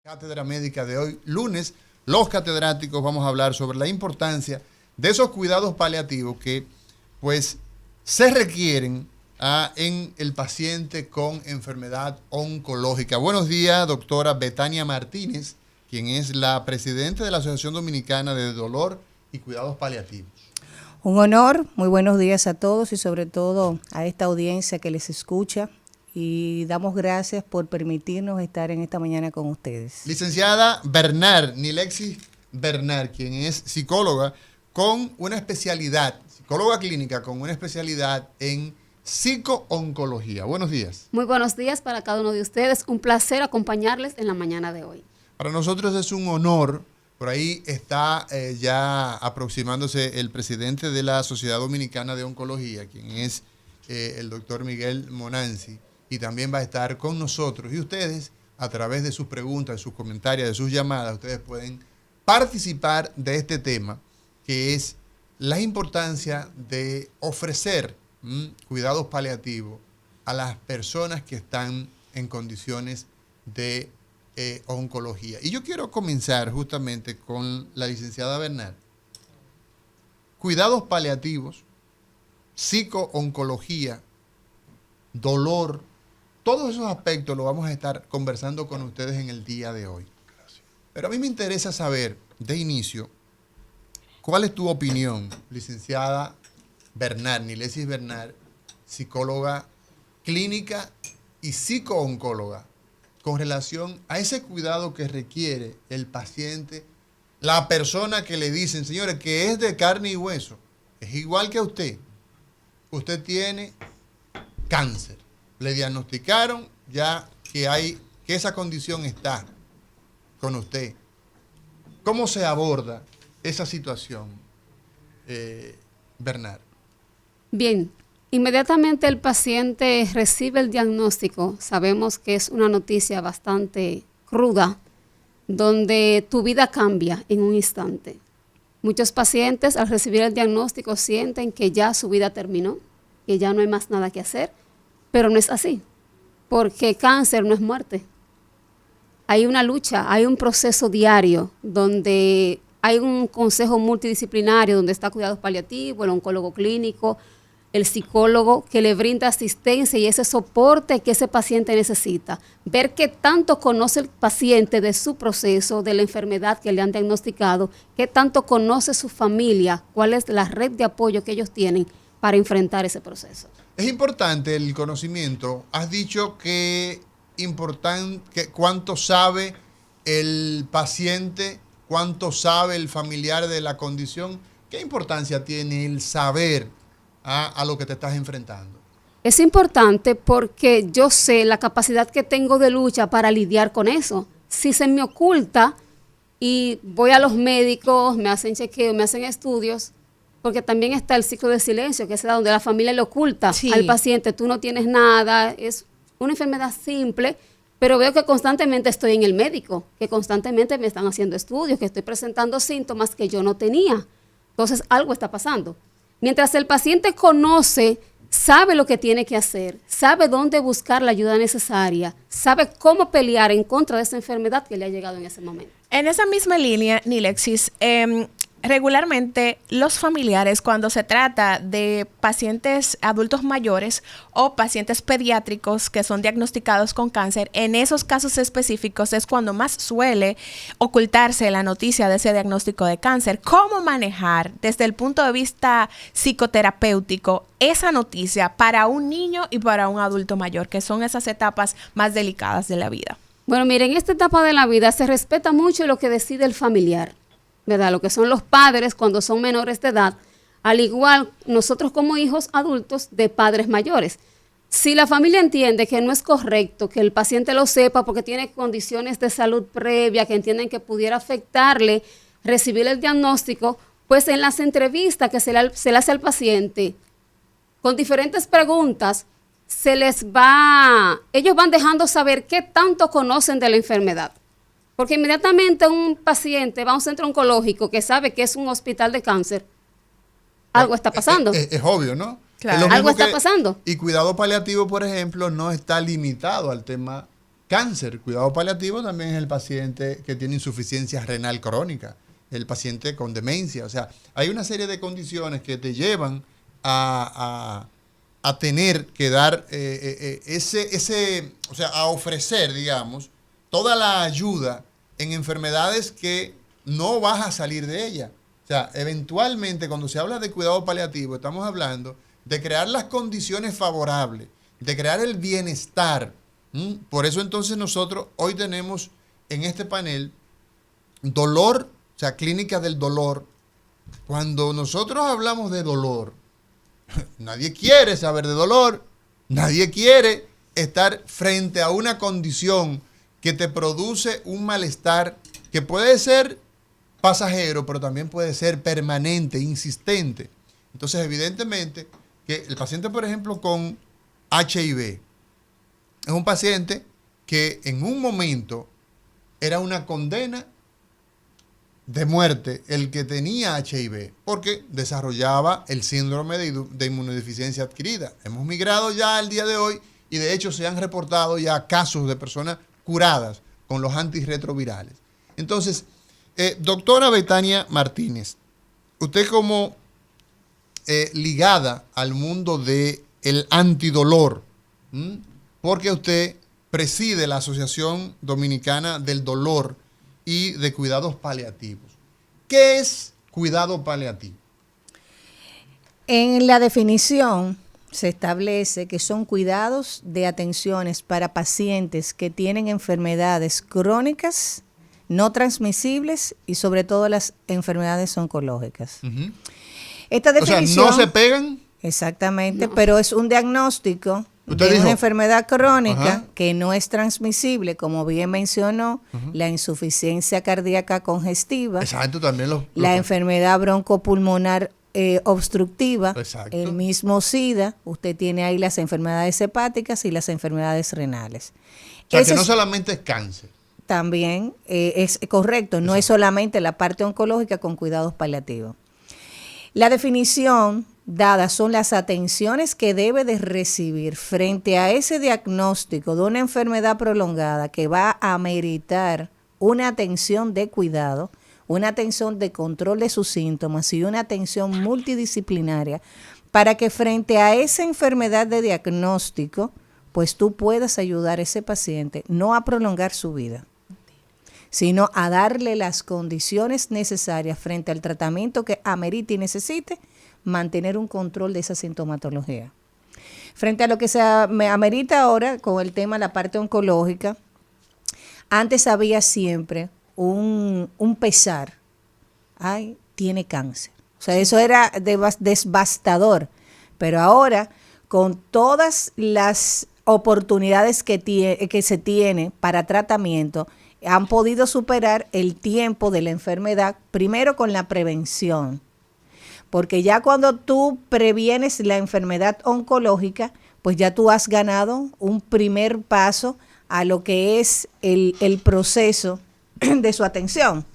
Cátedra Médica de hoy, lunes, los catedráticos vamos a hablar sobre la importancia de esos cuidados paliativos que pues se requieren en el paciente con enfermedad oncológica. Buenos días, doctora Betania Martínez, quien es la presidenta de la Asociación Dominicana de Dolor y Cuidados Paliativos. Un honor, muy buenos días a todos y sobre todo a esta audiencia que les escucha. Y damos gracias por permitirnos estar en esta mañana con ustedes. Licenciada Bernard, Nilexis Bernard, quien es psicóloga con una especialidad, psicóloga clínica con una especialidad en psico-oncología. Buenos días. Muy buenos días para cada uno de ustedes. Un placer acompañarles en la mañana de hoy. Para nosotros es un honor. Por ahí está ya aproximándose el presidente de la Sociedad Dominicana de Oncología, quien es el doctor Miguel Monanzi. Y también va a estar con nosotros. Y ustedes, a través de sus preguntas, de sus comentarios, de sus llamadas, ustedes pueden participar de este tema, que es la importancia de ofrecer cuidados paliativos a las personas que están en condiciones de oncología. Y yo quiero comenzar justamente con la licenciada Bernard. Cuidados paliativos, psico-oncología, dolor, todos esos aspectos los vamos a estar conversando con ustedes en el día de hoy. Gracias. Pero a mí me interesa saber, de inicio, ¿cuál es tu opinión, licenciada Bernard, Nilexis Bernard, psicóloga clínica y psico-oncóloga, con relación a ese cuidado que requiere el paciente, la persona que le dicen, señores, que es de carne y hueso, es igual que a usted tiene cáncer? Le diagnosticaron ya que esa condición está con usted. ¿Cómo se aborda esa situación, Bernard? Bien, inmediatamente el paciente recibe el diagnóstico. Sabemos que es una noticia bastante cruda, donde tu vida cambia en un instante. Muchos pacientes al recibir el diagnóstico sienten que ya su vida terminó, que ya no hay más nada que hacer. Pero no es así, porque cáncer no es muerte. Hay una lucha, hay un proceso diario donde hay un consejo multidisciplinario donde está cuidados paliativos, el oncólogo clínico, el psicólogo que le brinda asistencia y ese soporte que ese paciente necesita. Ver qué tanto conoce el paciente de su proceso, de la enfermedad que le han diagnosticado, qué tanto conoce su familia, cuál es la red de apoyo que ellos tienen para enfrentar ese proceso. Es importante el conocimiento. Has dicho que cuánto sabe el paciente, cuánto sabe el familiar de la condición. ¿Qué importancia tiene el saber a lo que te estás enfrentando? Es importante porque yo sé la capacidad que tengo de lucha para lidiar con eso. Si se me oculta y voy a los médicos, me hacen chequeo, me hacen estudios, porque también está el ciclo de silencio, que es donde la familia le oculta al paciente, tú no tienes nada, es una enfermedad simple, pero veo que constantemente estoy en el médico, que constantemente me están haciendo estudios, que estoy presentando síntomas que yo no tenía. Entonces, algo está pasando. Mientras el paciente conoce, sabe lo que tiene que hacer, sabe dónde buscar la ayuda necesaria, sabe cómo pelear en contra de esa enfermedad que le ha llegado en ese momento. En esa misma línea, Nilexis, regularmente los familiares, cuando se trata de pacientes adultos mayores o pacientes pediátricos que son diagnosticados con cáncer, en esos casos específicos es cuando más suele ocultarse la noticia de ese diagnóstico de cáncer. ¿Cómo manejar desde el punto de vista psicoterapéutico esa noticia para un niño y para un adulto mayor, que son esas etapas más delicadas de la vida? Bueno, miren, en esta etapa de la vida se respeta mucho lo que decide el familiar, ¿verdad? Lo que son los padres cuando son menores de edad, al igual nosotros como hijos adultos de padres mayores. Si la familia entiende que no es correcto que el paciente lo sepa porque tiene condiciones de salud previa que entienden que pudiera afectarle recibir el diagnóstico, pues en las entrevistas que se le hace al paciente, con diferentes preguntas, ellos van dejando saber qué tanto conocen de la enfermedad. Porque inmediatamente un paciente va a un centro oncológico que sabe que es un hospital de cáncer, algo está pasando. Es obvio, ¿no? Claro. Algo está pasando. Y cuidado paliativo, por ejemplo, no está limitado al tema cáncer. Cuidado paliativo también es el paciente que tiene insuficiencia renal crónica, el paciente con demencia. O sea, hay una serie de condiciones que te llevan a tener que dar o sea, a ofrecer, digamos, toda la ayuda en enfermedades que no vas a salir de ella. O sea, eventualmente cuando se habla de cuidado paliativo, estamos hablando de crear las condiciones favorables, de crear el bienestar. Por eso entonces nosotros hoy tenemos en este panel dolor, o sea, clínica del dolor. Cuando nosotros hablamos de dolor, nadie quiere saber de dolor, nadie quiere estar frente a una condición que te produce un malestar que puede ser pasajero, pero también puede ser permanente, insistente. Entonces, evidentemente, que el paciente, por ejemplo, con HIV, es un paciente que en un momento era una condena de muerte el que tenía HIV, porque desarrollaba el síndrome de inmunodeficiencia adquirida. Hemos migrado ya al día de hoy y de hecho se han reportado ya casos de personas curadas con los antirretrovirales. Entonces, doctora Betania Martínez, usted como ligada al mundo del antidolor, porque usted preside la Asociación Dominicana del Dolor y de Cuidados Paliativos. ¿Qué es cuidado paliativo? En la definición se establece que son cuidados de atenciones para pacientes que tienen enfermedades crónicas, no transmisibles y sobre todo las enfermedades oncológicas. Uh-huh. Esta definición, o sea, ¿no se pegan? Exactamente, no. Pero es un diagnóstico de una enfermedad crónica que no es transmisible, como bien mencionó, la insuficiencia cardíaca congestiva, exacto, también la enfermedad broncopulmonar obstructiva, exacto, el mismo SIDA, usted tiene ahí las enfermedades hepáticas y las enfermedades renales. O sea, que no solamente es cáncer. También es correcto, no es solamente la parte oncológica con cuidados paliativos. La definición dada son las atenciones que debe de recibir frente a ese diagnóstico de una enfermedad prolongada que va a meritar una atención de cuidado, una atención de control de sus síntomas y una atención multidisciplinaria para que frente a esa enfermedad de diagnóstico, pues tú puedas ayudar a ese paciente no a prolongar su vida, sino a darle las condiciones necesarias frente al tratamiento que amerite y necesite mantener un control de esa sintomatología. Frente a lo que se amerita ahora con el tema de la parte oncológica, antes había siempre un pesar. Ay, tiene cáncer. O sea, eso era devastador. Pero ahora, con todas las oportunidades que se tiene para tratamiento, han podido superar el tiempo de la enfermedad, primero con la prevención. Porque ya cuando tú previenes la enfermedad oncológica, pues ya tú has ganado un primer paso a lo que es el proceso de su atención.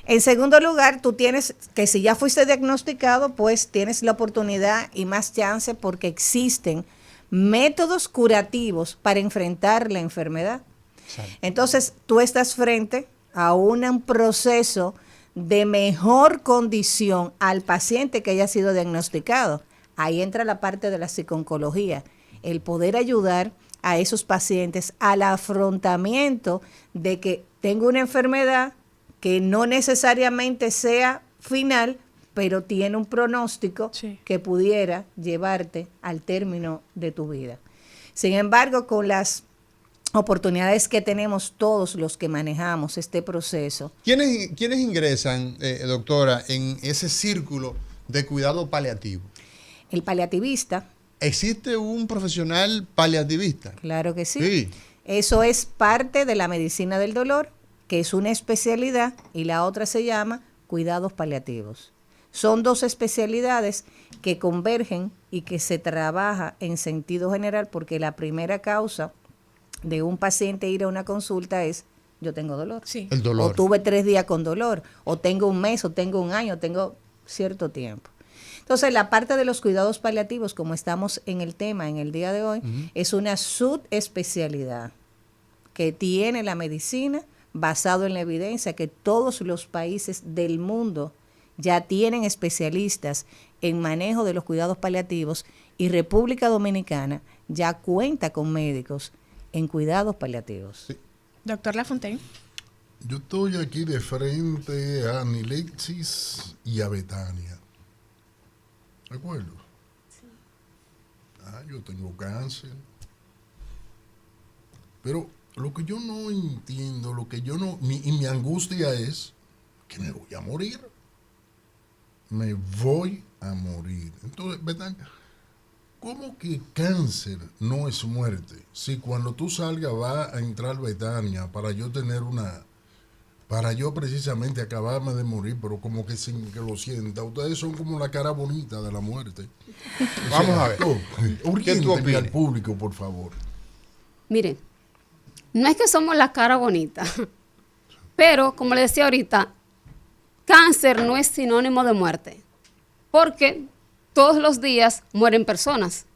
En segundo lugar, tú tienes que si ya fuiste diagnosticado, pues tienes la oportunidad y más chance porque existen métodos curativos para enfrentar la enfermedad. Sí. Entonces, tú estás frente a un proceso de mejor condición al paciente que haya sido diagnosticado. Ahí entra la parte de la psiconcología, el poder ayudar a esos pacientes al afrontamiento de que tengo una enfermedad que no necesariamente sea final, pero tiene un pronóstico que pudiera llevarte al término de tu vida. Sin embargo, con las oportunidades que tenemos todos los que manejamos este proceso. ¿Quiénes ingresan, doctora, en ese círculo de cuidado paliativo? El paliativista. ¿Existe un profesional paliativista? Claro que sí. Eso es parte de la medicina del dolor, que es una especialidad, y la otra se llama cuidados paliativos. Son dos especialidades que convergen y que se trabaja en sentido general, porque la primera causa de un paciente ir a una consulta es, yo tengo dolor. Sí. El dolor. O tuve 3 días con dolor, o tengo un mes, o tengo un año, tengo cierto tiempo. Entonces, la parte de los cuidados paliativos, como estamos en el tema en el día de hoy, es una subespecialidad que tiene la medicina basado en la evidencia que todos los países del mundo ya tienen especialistas en manejo de los cuidados paliativos y República Dominicana ya cuenta con médicos en cuidados paliativos. Sí. Doctor Lafontaine. Yo estoy aquí de frente a Nilexis y a Betania. ¿De acuerdo? Sí. Yo tengo cáncer. Pero lo que yo no entiendo, mi angustia es que me voy a morir. Me voy a morir. Entonces, Betania, ¿cómo que cáncer no es muerte? Si cuando tú salgas va a entrar Betania para yo precisamente acabarme de morir, pero como que sin que lo sienta. Ustedes son como la cara bonita de la muerte. Vamos a ver. ¿Qué tú opinas al público, por favor? Miren, no es que somos la cara bonita, pero como le decía ahorita, cáncer no es sinónimo de muerte, porque todos los días mueren personas.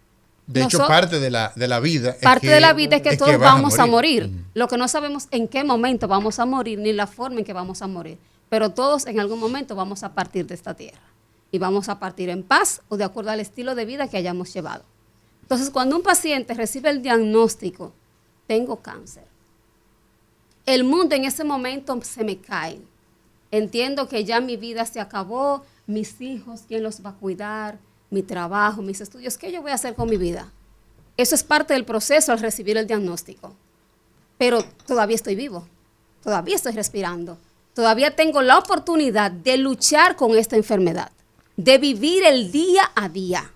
De hecho, parte de la vida es que todos vamos a morir. Lo que no sabemos en qué momento vamos a morir, ni la forma en que vamos a morir. Pero todos en algún momento vamos a partir de esta tierra. Y vamos a partir en paz o de acuerdo al estilo de vida que hayamos llevado. Entonces, cuando un paciente recibe el diagnóstico, tengo cáncer, el mundo en ese momento se me cae. Entiendo que ya mi vida se acabó, mis hijos, ¿quién los va a cuidar? Mi trabajo, mis estudios, ¿qué yo voy a hacer con mi vida? Eso es parte del proceso al recibir el diagnóstico. Pero todavía estoy vivo, todavía estoy respirando, todavía tengo la oportunidad de luchar con esta enfermedad, de vivir el día a día,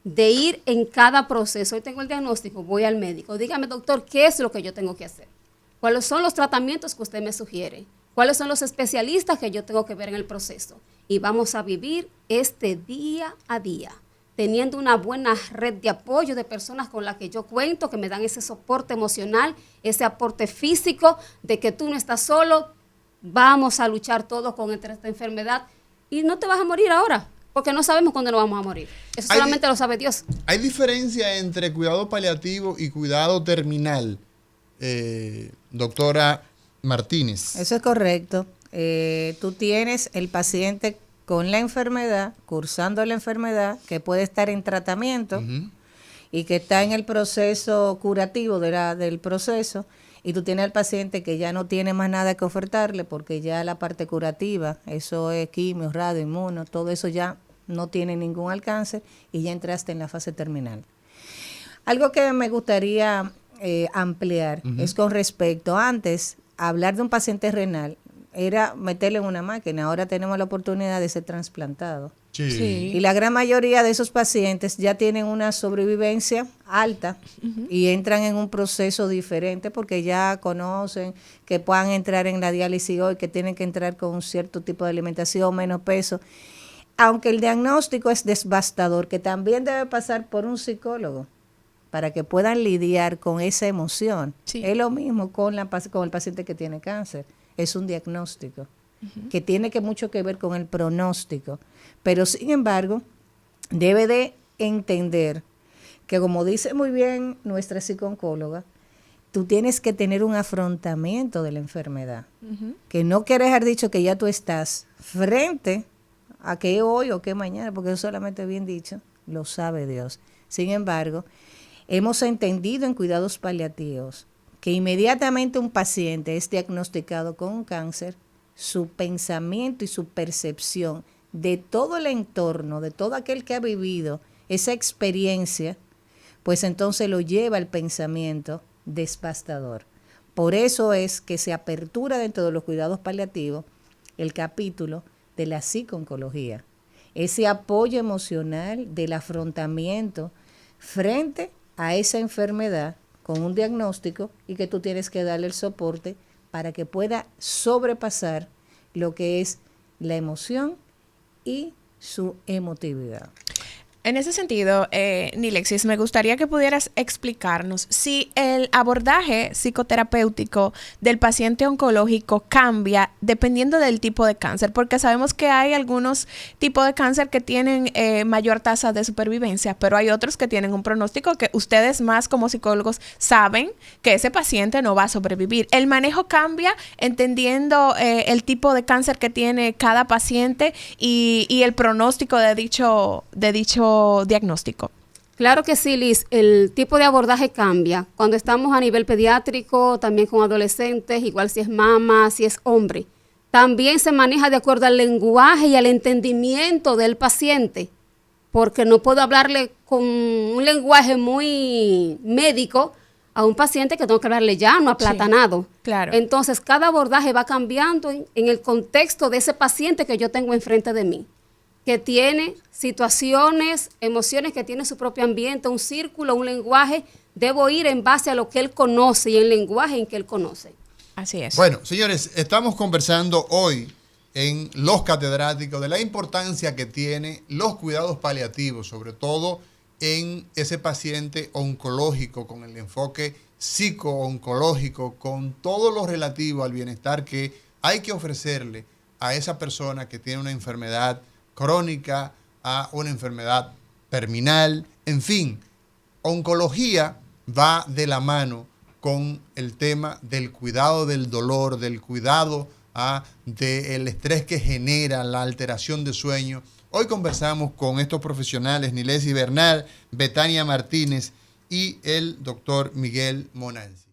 de ir en cada proceso. Hoy tengo el diagnóstico, voy al médico, dígame, doctor, ¿qué es lo que yo tengo que hacer? ¿Cuáles son los tratamientos que usted me sugiere? ¿Cuáles son los especialistas que yo tengo que ver en el proceso? Y vamos a vivir este día a día, teniendo una buena red de apoyo de personas con las que yo cuento, que me dan ese soporte emocional, ese aporte físico, de que tú no estás solo, vamos a luchar todos contra esta enfermedad y no te vas a morir ahora, porque no sabemos cuándo nos vamos a morir. Eso solamente lo sabe Dios. ¿Hay diferencia entre cuidado paliativo y cuidado terminal, doctora Martínez? Eso es correcto. Tú tienes el paciente con la enfermedad, cursando la enfermedad, que puede estar en tratamiento y que está en el proceso curativo del proceso, y tú tienes al paciente que ya no tiene más nada que ofertarle porque ya la parte curativa, eso es quimio, radio, inmuno, todo eso ya no tiene ningún alcance y ya entraste en la fase terminal. Algo que me gustaría ampliar es con respecto, antes, hablar de un paciente renal era meterle en una máquina, ahora tenemos la oportunidad de ser trasplantado. Sí. Y la gran mayoría de esos pacientes ya tienen una sobrevivencia alta y entran en un proceso diferente porque ya conocen que puedan entrar en la diálisis hoy, que tienen que entrar con un cierto tipo de alimentación, menos peso. Aunque el diagnóstico es devastador, que también debe pasar por un psicólogo para que puedan lidiar con esa emoción. Sí. Es lo mismo con el paciente que tiene cáncer. Es un diagnóstico que tiene mucho que ver con el pronóstico. Pero, sin embargo, debe de entender que, como dice muy bien nuestra psicooncóloga, tú tienes que tener un afrontamiento de la enfermedad. Que no quiere dejar dicho que ya tú estás frente a que hoy o que mañana, porque eso solamente bien dicho, lo sabe Dios. Sin embargo, hemos entendido en cuidados paliativos que inmediatamente un paciente es diagnosticado con un cáncer, su pensamiento y su percepción de todo el entorno, de todo aquel que ha vivido esa experiencia, pues entonces lo lleva al pensamiento devastador. Por eso es que se apertura dentro de los cuidados paliativos el capítulo de la psicooncología, ese apoyo emocional del afrontamiento frente a esa enfermedad con un diagnóstico y que tú tienes que darle el soporte para que pueda sobrepasar lo que es la emoción y su emotividad. En ese sentido, Nilexis, me gustaría que pudieras explicarnos si el abordaje psicoterapéutico del paciente oncológico cambia dependiendo del tipo de cáncer, porque sabemos que hay algunos tipos de cáncer que tienen mayor tasa de supervivencia, pero hay otros que tienen un pronóstico que ustedes más como psicólogos saben que ese paciente no va a sobrevivir. ¿El manejo cambia entendiendo el tipo de cáncer que tiene cada paciente y el pronóstico de dicho diagnóstico? Claro que sí, Liz. El tipo de abordaje cambia. Cuando estamos a nivel pediátrico, también con adolescentes, igual si es mama, si es hombre. También se maneja de acuerdo al lenguaje y al entendimiento del paciente, porque no puedo hablarle con un lenguaje muy médico a un paciente que tengo que hablarle llano, aplatanado. Sí, claro. Entonces, cada abordaje va cambiando en el contexto de ese paciente que yo tengo enfrente de mí, que tiene situaciones, emociones, que tiene su propio ambiente, un círculo, un lenguaje. Debo ir en base a lo que él conoce y el lenguaje en que él conoce. Así es. Bueno, señores, estamos conversando hoy en Los Catedráticos de la importancia que tiene los cuidados paliativos, sobre todo en ese paciente oncológico, con el enfoque psico-oncológico, con todo lo relativo al bienestar que hay que ofrecerle a esa persona que tiene una enfermedad crónica, a una enfermedad terminal, en fin. Oncología va de la mano con el tema del cuidado del dolor, del cuidado del estrés que genera la alteración de sueño. Hoy conversamos con estos profesionales, Nilexis Bernal, Betania Martínez y el doctor Miguel Monanzi.